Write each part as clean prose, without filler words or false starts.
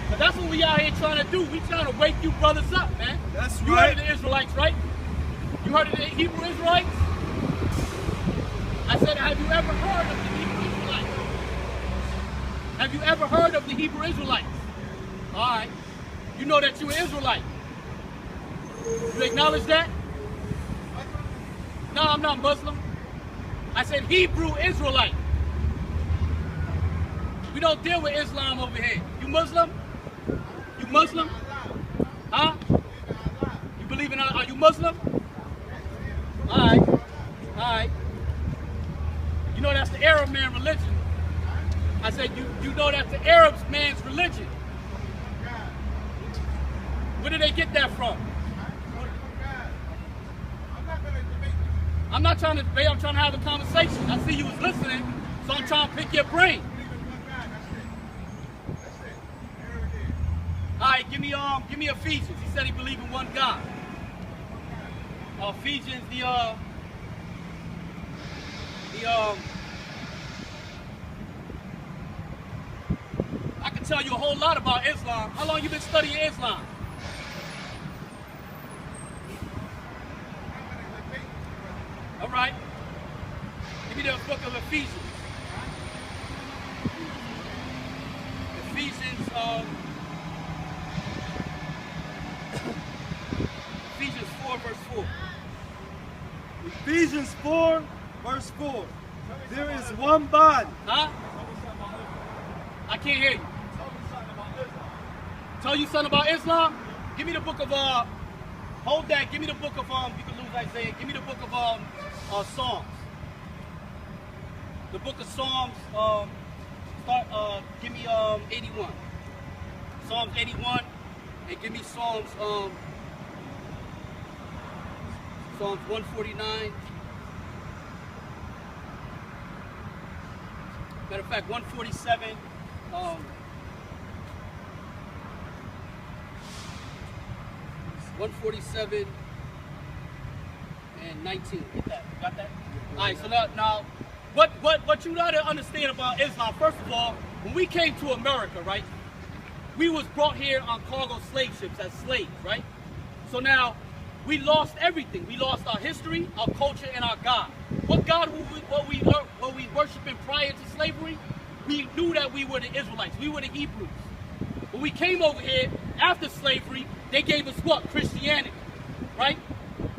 But that's what we out here trying to do. We trying to wake you brothers up, man. That's you right. You heard of the Israelites, right? You heard of the Hebrew Israelites? I said, have you ever heard of the Hebrew Israelites? Have you ever heard of the Hebrew Israelites? All right. You know that you're an Israelite. You acknowledge that? No, I'm not Muslim. I said Hebrew Israelite. We don't deal with Islam over here. You Muslim? You Muslim? Huh? You believe in Allah? Are you Muslim? Alright. Alright. You know that's the Arab man religion. I said you know that's the Arab man's religion. Where did they get that from? I'm not trying to debate, I'm trying to have a conversation. I see you was listening, so I'm trying to pick your brain. Alright, give me Ephesians. He said he believed in one God. Ephesians, I can tell you a whole lot about Islam. How long you been studying Islam? All right. Give me the book of Ephesians. Ephesians 4, verse 4. Ephesians 4, verse 4. There is one body. Huh? I can't hear you. Tell you something about Islam? Give me the book of hold that. Give me the book of you can lose Isaiah. Give me the book of Psalms. The book of Psalms. Give me 81. Psalms 81, and give me Psalms 149. Matter of fact, 147. 147 and 19. Get that? You got that? All right. So now, what you gotta understand about Islam? First of all, when we came to America, right? We was brought here on cargo slave ships as slaves, right? So now we lost everything. We lost our history, our culture, and our God. What God were we worshiping prior to slavery? We knew that we were the Israelites. We were the Hebrews. When we came over here after slavery, they gave us what? Christianity, right?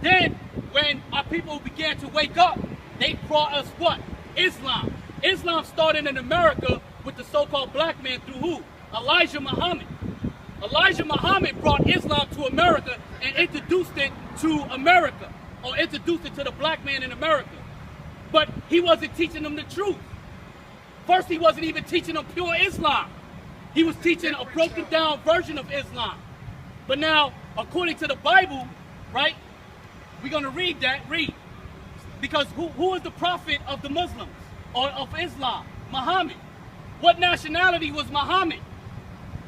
Then, when our people began to wake up, they brought us what? Islam. Islam started in America with the so-called black man through who? Elijah Muhammad. Elijah Muhammad brought Islam to America and introduced it to America, or introduced it to the black man in America. But he wasn't teaching them the truth. First, he wasn't even teaching them pure Islam. He was teaching a broken down version of Islam. But now, according to the Bible, right, we're going to read that. Read. Because who is the prophet of the Muslims, or of Islam? Muhammad. What nationality was Muhammad?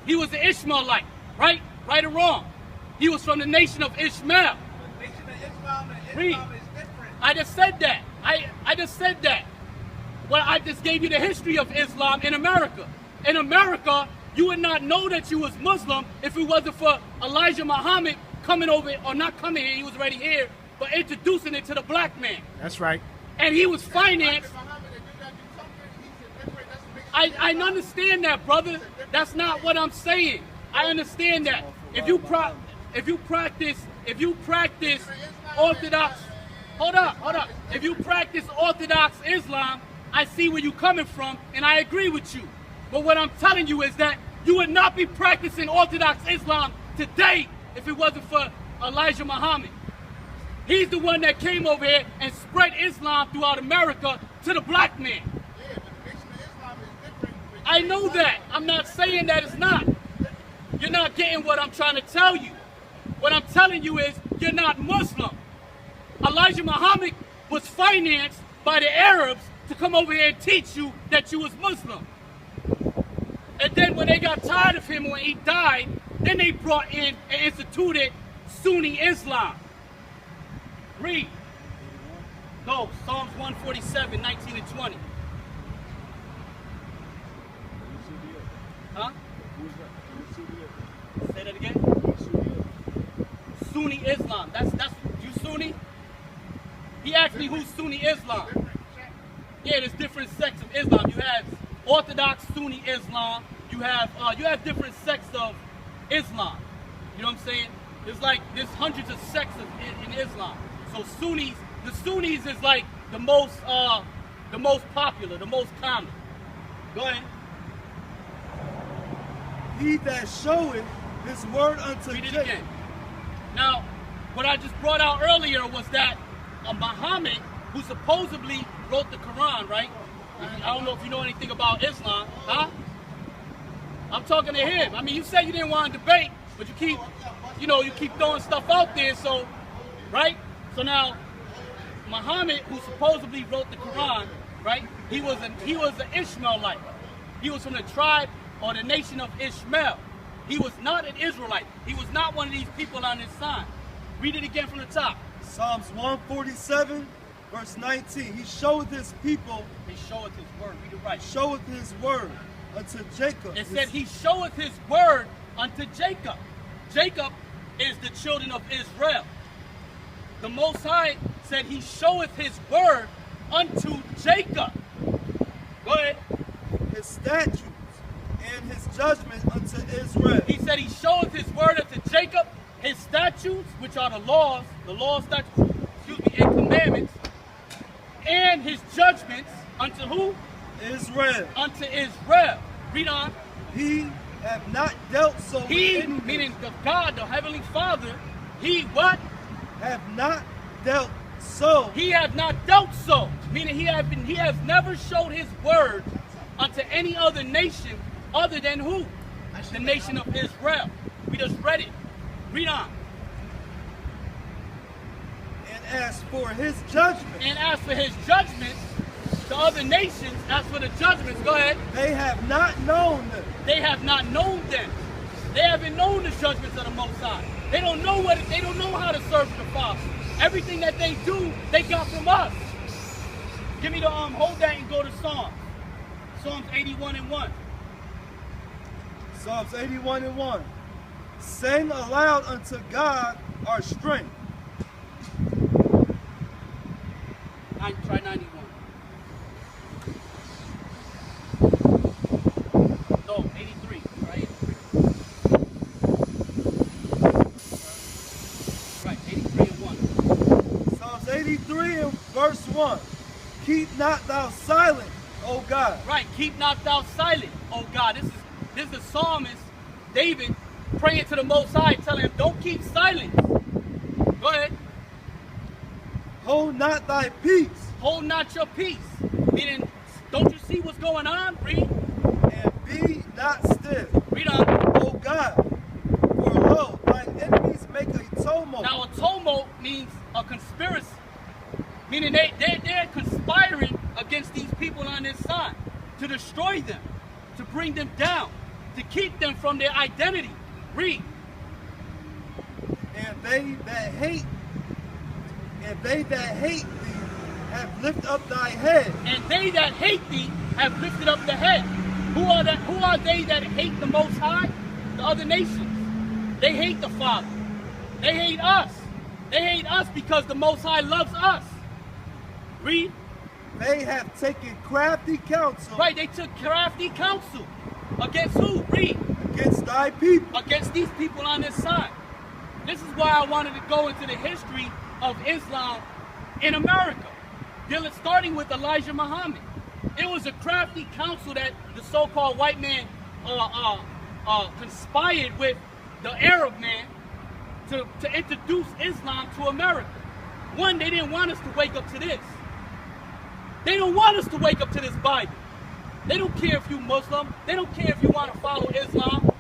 He was an Ishmaelite, right? Right or wrong? He was from the nation of Ishmael. The nation of Islam and Read. Islam is different. I just said that. I just said that. Well, I just gave you the history of Islam in America. In America, you would not know that you was Muslim if it wasn't for Elijah Muhammad coming over, or not coming here, he was already here, but introducing it to the black man. That's right. And he was financed. I understand that, brother. That's not what I'm saying. I understand that. If you practice Orthodox, hold up. If you practice Orthodox Islam, I see where you're coming from, and I agree with you. But what I'm telling you is that you would not be practicing Orthodox Islam today if it wasn't for Elijah Muhammad. He's the one that came over here and spread Islam throughout America to the black man. Yeah, but the nation of Islam is different. I know that. I'm not saying that it's not. You're not getting what I'm trying to tell you. What I'm telling you is you're not Muslim. Elijah Muhammad was financed by the Arabs to come over here and teach you that you was Muslim. And then when they got tired of him when he died, then they brought in and instituted Sunni Islam. Read. No, Psalms 147, 19 and 20. Huh? Say that again. Sunni Islam. That's you Sunni? He asked me who's Sunni Islam. Yeah, there's different sects of Islam. You have Orthodox Sunni Islam. You have different sects of Islam. You know what I'm saying? There's hundreds of sects in Islam. So Sunnis, the Sunnis is like the most popular, the most common. Go ahead. He that showeth his word unto Read it Jacob. again. Now, what I just brought out earlier was that Muhammad, who supposedly wrote the Quran, right? I don't know if you know anything about Islam, huh? I'm talking to him. I mean, you said you didn't want to debate, but you keep throwing stuff out there, so, right? So now, Muhammad, who supposedly wrote the Quran, right? He was an Ishmaelite. He was from the tribe or the nation of Ishmael. He was not an Israelite. He was not one of these people on this sign. Read it again from the top. Psalms 147, verse 19. He showeth his people. He showeth his word. Read it right. Showeth his word unto Jacob. It said he showeth his word unto Jacob. Jacob is the children of Israel. The Most High said he showeth his word unto Jacob. Go ahead. His statutes and his judgment unto Israel. He said he showeth his word unto Jacob, his statutes, which are the laws, statutes, and commandments, and his judgments unto who? Israel. Unto Israel. Read on. He have not dealt so with He, any meaning the God, the Heavenly Father, he what? have not dealt so. He have not dealt so. Meaning he has never showed his word unto any other nation other than who? The nation of Israel. We just read it. Read on. And as for his judgment, And as for his judgments, the other nations, as for the judgments, go ahead, they have not known them. they have not known them. They haven't known the judgments of the Most High. They don't know how to serve the Father. Everything that they do, they got from us. Give me the hold that and go to Psalms. Psalms 81 and 1. Psalms 81 and 1. Sing aloud unto God our strength. Try 91. No, 83. Right? Right, 83 and 1. Psalms 83 and verse 1. Keep not thou silent, O God. Right, keep not thou silent, oh God. This is the psalmist, David, praying to the Most High, telling him, don't keep silent. Go ahead. Hold not thy peace, Hold not your peace. Meaning, don't you see what's going on? Read. and be not still. Read on. O God, for lo, thine enemies make a tumult. Now, a tumult means a conspiracy. Meaning they're conspiring against these people on this side to destroy them, to bring them down, to keep them from their identity. Read. And they that hate thee have lifted up thy head. And they that hate thee have lifted up the head. Who are they that hate the Most High? The other nations. They hate the Father. They hate us. They hate us because the Most High loves us. Read. They have taken crafty counsel Right, they took crafty counsel. Against who? Read. against thy people. Against these people on this side. This is why I wanted to go into the history of Islam in America. Starting with Elijah Muhammad. It was a crafty counsel that the so-called white man conspired with the Arab man to introduce Islam to America. One, they didn't want us to wake up to this. They don't want us to wake up to this Bible. They don't care if you're Muslim. They don't care if you want to follow Islam.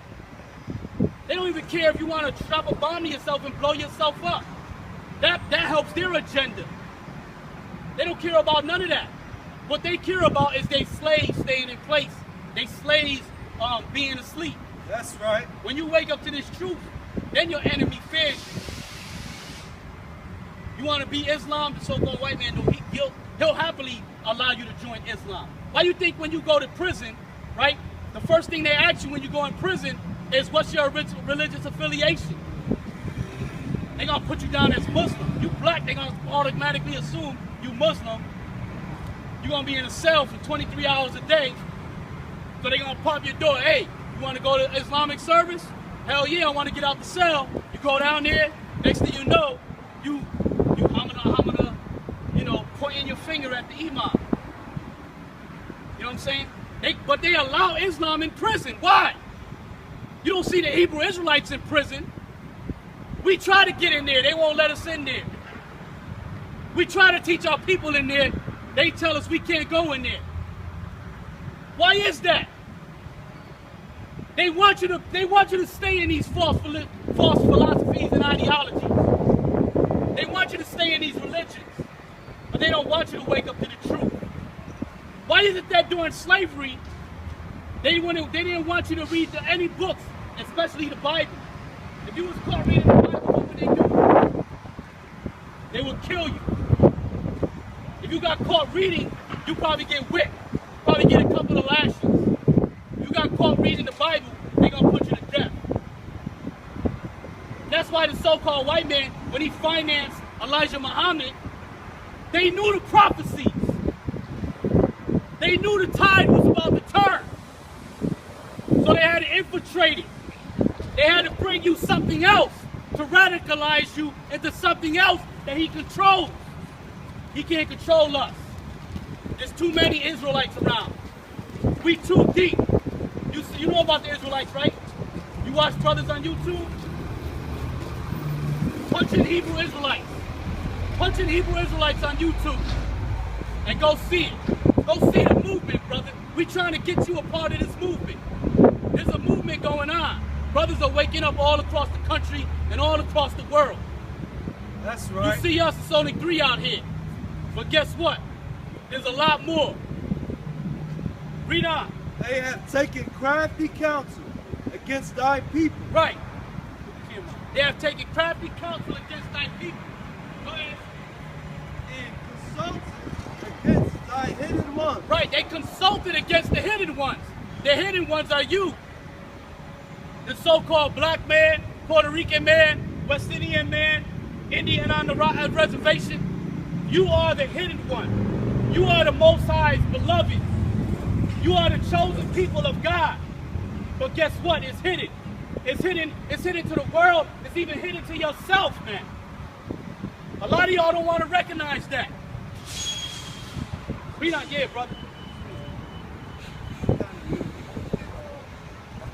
They don't even care if you want to drop a bomb to yourself and blow yourself up. That helps their agenda. They don't care about none of that. What they care about is they slaves staying in place. They slaves being asleep. That's right. When you wake up to this truth, then your enemy fears you. You want to be Islam, the so-called white man, he'll happily allow you to join Islam. Why do you think when you go to prison, right, the first thing they ask you when you go in prison is what's your religious affiliation. They're going to put you down as Muslim. You black, they're going to automatically assume you Muslim. You're going to be in a cell for 23 hours a day. So they're going to pop your door. Hey, you want to go to Islamic service? Hell yeah, I want to get out the cell. You go down there. Next thing you know, you hamana, you know, pointing your finger at the imam. You know what I'm saying? But they allow Islam in prison. Why? You don't see the Hebrew Israelites in prison. We try to get in there. They won't let us in there. We try to teach our people in there. They tell us we can't go in there. Why is that? They want you to stay in these false philosophies and ideologies. They want you to stay in these religions, but they don't want you to wake up to the truth. Why is it that during slavery, they didn't want you to read any books, especially the Bible? If you was caught reading the Bible, what would they do? They would kill you. If you got caught reading, you probably get whipped. Probably get a couple of lashes. If you got caught reading the Bible, they're going to put you to death. That's why the so-called white man, when he financed Elijah Muhammad, they knew the prophecies. They knew the tide was about to turn. So they had to infiltrate it. They had to bring you something else to radicalize you into something else that he controls. He can't control us. There's too many Israelites around. We too deep. You know about the Israelites, right? You watch brothers on YouTube? Punch in Hebrew Israelites. Punch in Hebrew Israelites on YouTube. And go see it. Go see the movement, brother. We trying to get you a part of this movement. There's a movement going on. Brothers are waking up all across the country and all across the world. That's right. You see us, it's only 3 out here. But guess what? There's a lot more. Read on. They have taken crafty counsel against thy people. Right. They have taken crafty counsel against thy people. Go ahead. And consulted against thy hidden ones. Right, they consulted against the hidden ones. The hidden ones are you. The so-called black man, Puerto Rican man, West Indian man, Indian on the reservation. You are the hidden one. You are the Most High's beloved. You are the chosen people of God. But guess what? It's hidden. It's hidden to the world. It's even hidden to yourself, man. A lot of y'all don't want to recognize that. We not here, brother. I'm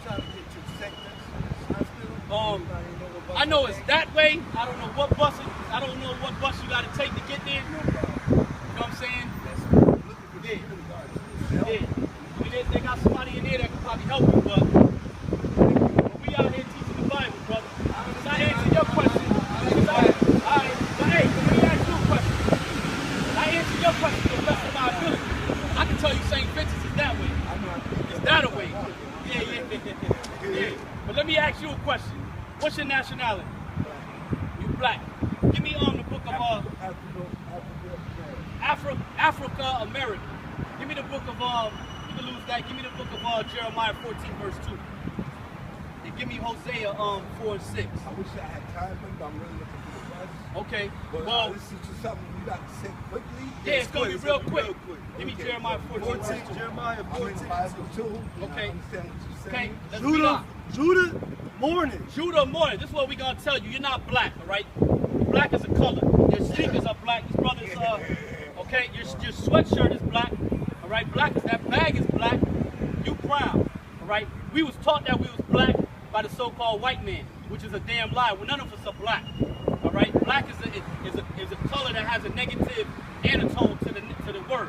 trying to get you sectors. I know it's that way. I don't know what bus you got to take to get there. You know what I'm saying? Yeah. They got somebody in there that can probably help you, but we out here teaching the Bible, brother. So I answer your question. Alright, but hey, let me ask you a question. I answer your question to the best of my ability. I can tell you St. Vincent's is that way. It's that a way. Yeah. But let me ask you a question. What's your nationality? You black. Give me the book of Africa, America. Give me the book of you can lose that. Give me the book of Jeremiah 14, verse 2. And give me Hosea 4 and 6. I wish I had time, but I'm really looking for the bus. Okay. But Well, this is just something you got to say quickly. yeah, it's gonna be real quick. Give me Okay. Jeremiah 14, verse 2. Jeremiah I'm in 14. Bible too. Okay. I understand what you're Okay, saying. let's read on. Judah mourning. Judah morning. This is what we're gonna tell you. You're not black, all right? Black is a color. Your sneakers are black. This brother's okay. Your sweatshirt is black, all right? Black is that bag is black. You brown, all right? We was taught that we was black by the so-called white man, which is a damn lie. Well, none of us are black, all right? Black is a color that has a negative undertone to the word.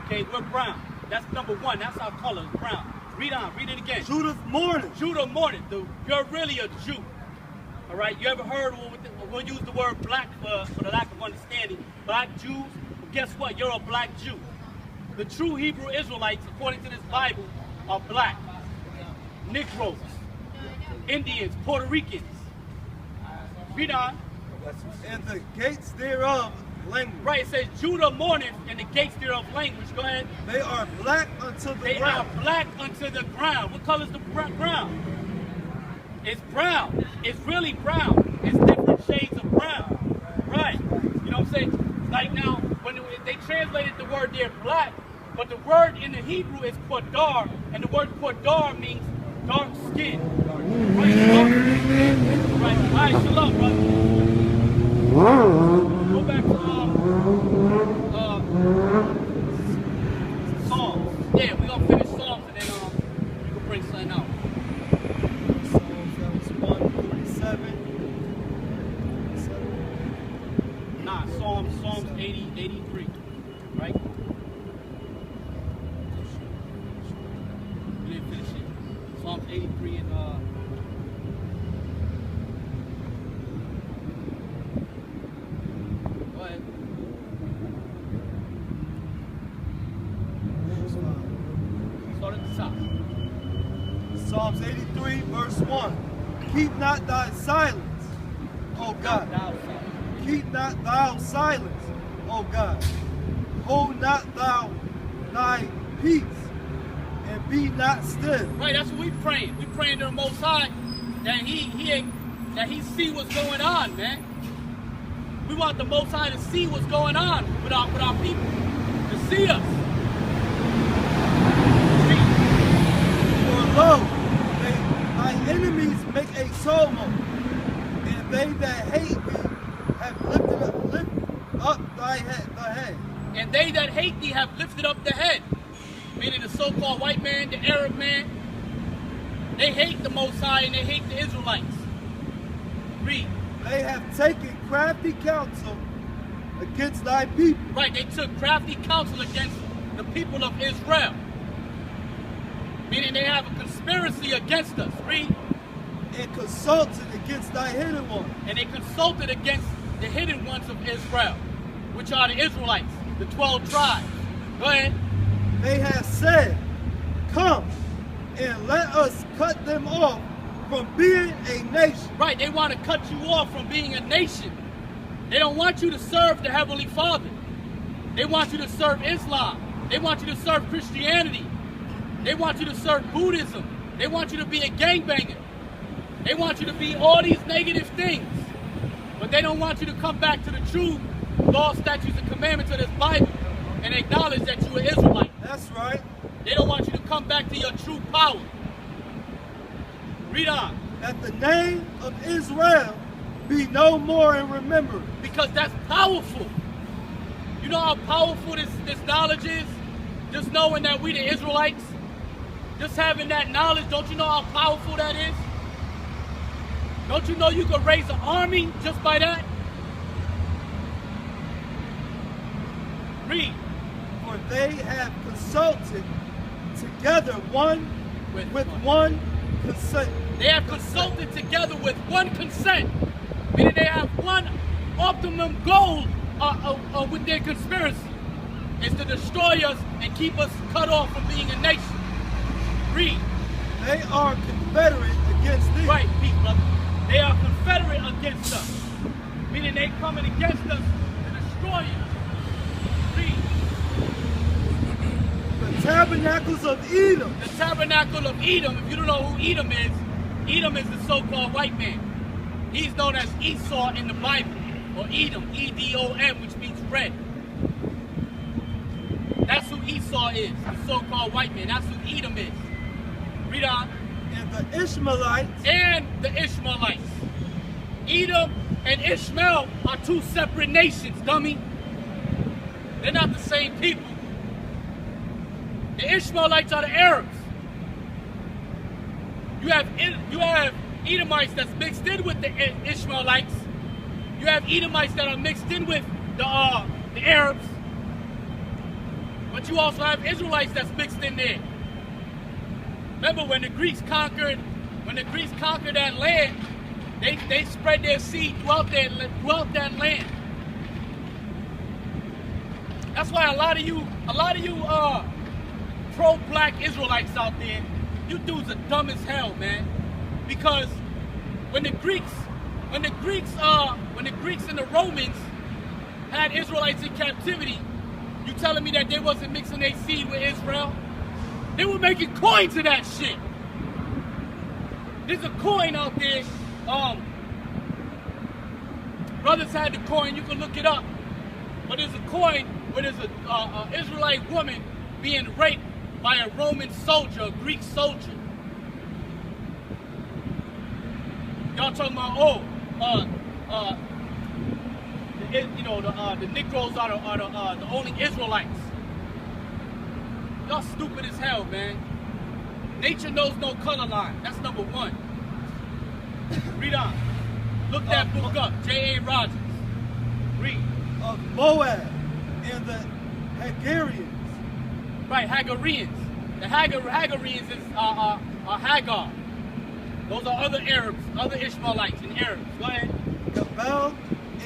Okay, we're brown. That's number one. That's our color, is brown. Read on. Read it again. Judah's mourning. Judah mourning. You're really a Jew. All right. You ever heard? We'll use the word black for the lack of understanding. Black Jews. Well, guess what? You're a black Jew. The true Hebrew Israelites, according to this Bible, are black. Negroes, Indians, Puerto Ricans. Read on. And the gates thereof language. Right, it says Judah mourneth and the gates thereof language. Go ahead. They are black unto the They ground. are black unto the ground. What color is the ground? It's brown. It's really brown. It's different shades of brown. Right. You know what I'm saying? Like now, when they translated the word there black, but the word in the Hebrew is quadar, and the word quadar means dark skin. Right? Dark skin. Right. All right, shalom, brother. Go back to Psalms. Yeah, we're gonna finish Psalms and then you can bring something out. Psalms, that was 147. Nah, Psalms 80, 83. Right? We didn't finish it. Psalms 83 and go ahead. Start at the top. Psalms 83, verse 1. Keep not thy silence, O God. Thou shalt. Keep not thou silence, O God. Hold not thou thy peace, and be not still. Right, that's what we praying. We praying to the Most High that he see what's going on, man. We want the Most High to see what's going on with our people, to see us. For lo, thy enemies make a tumult, and they that hate thee have lifted up thy head. And they that hate thee have lifted up the head. Meaning the so-called white man, the Arab man. They hate the Most High and they hate the Israelites. Read. They have taken crafty counsel against thy people. Right, they took crafty counsel against the people of Israel. Meaning they have a conspiracy against us. Read. And consulted against thy hidden one. And they consulted against the hidden ones of Israel, which are the Israelites, the 12 tribes. Go ahead. They have said, come and let us cut them off from being a nation. Right, they want to cut you off from being a nation. They don't want you to serve the Heavenly Father. They want you to serve Islam. They want you to serve Christianity. They want you to serve Buddhism. They want you to be a gangbanger. They want you to be all these negative things. But they don't want you to come back to the true law, statutes, and commandments of this Bible and acknowledge that you're an Israelite. That's right. They don't want you to come back to your true power. Read on. That the name of Israel be no more in remembrance. Because that's powerful. You know how powerful this knowledge is? Just knowing that we the Israelites, just having that knowledge, don't you know how powerful that is? Don't you know you could raise an army just by that? Read. For they have consulted together one with one consent. They have consulted together with one consent, meaning they have one optimum goal with their conspiracy, is to destroy us and keep us cut off from being a nation. Read. They are confederate against thee. Right, peace, brother. They are confederate against us, meaning they coming against us to destroy us. Read. The tabernacles of Edom. The tabernacle of Edom, if you don't know who Edom is the so-called white man. He's known as Esau in the Bible, or Edom, E-D-O-M, which means red. That's who Esau is, the so-called white man. That's who Edom is. Read on. And the Ishmaelites. And the Ishmaelites. Edom and Ishmael are two separate nations, dummy. They're not the same people. The Ishmaelites are the Arabs. You have Edomites that's mixed in with the Ishmaelites. You have Edomites that are mixed in with the Arabs. But you also have Israelites that's mixed in there. Remember when the Greeks conquered that land, they spread their seed throughout that land. That's why a lot of you pro-black Israelites out there, you dudes are dumb as hell, man. Because when the Greeks and the Romans had Israelites in captivity, you telling me that they wasn't mixing their seed with Israel? They were making coins of that shit. There's a coin out there. Brothers had the coin. You can look it up. But there's a coin where there's a Israelite woman being raped by a Roman soldier, a Greek soldier. Y'all talking about, the Negroes are the only Israelites. Y'all stupid as hell, man. Nature knows no color line. That's number one. Read on. Look that book up. J.A. Rogers. Read. Of Moab and the Hagarians. Right, Hagarians. The Hagarians is Hagar. Those are other Arabs, other Ishmaelites and Arabs. Go ahead. Cabal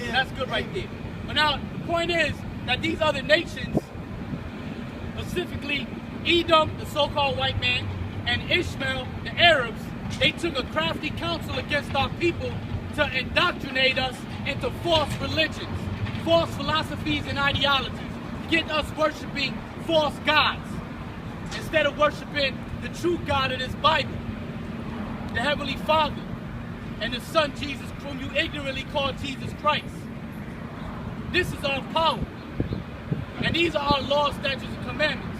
and That's good right there. But now, the point is that these other nations, specifically Edom, the so-called white man, and Ishmael, the Arabs, they took a crafty counsel against our people to indoctrinate us into false religions, false philosophies and ideologies, get us worshiping false gods instead of worshiping the true God of this Bible, the Heavenly Father, and the Son Jesus, whom you ignorantly call Jesus Christ. This is our power. And these are our laws, statutes, and commandments.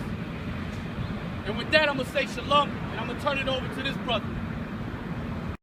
And with that, I'm going to say shalom, and I'm going to turn it over to this brother.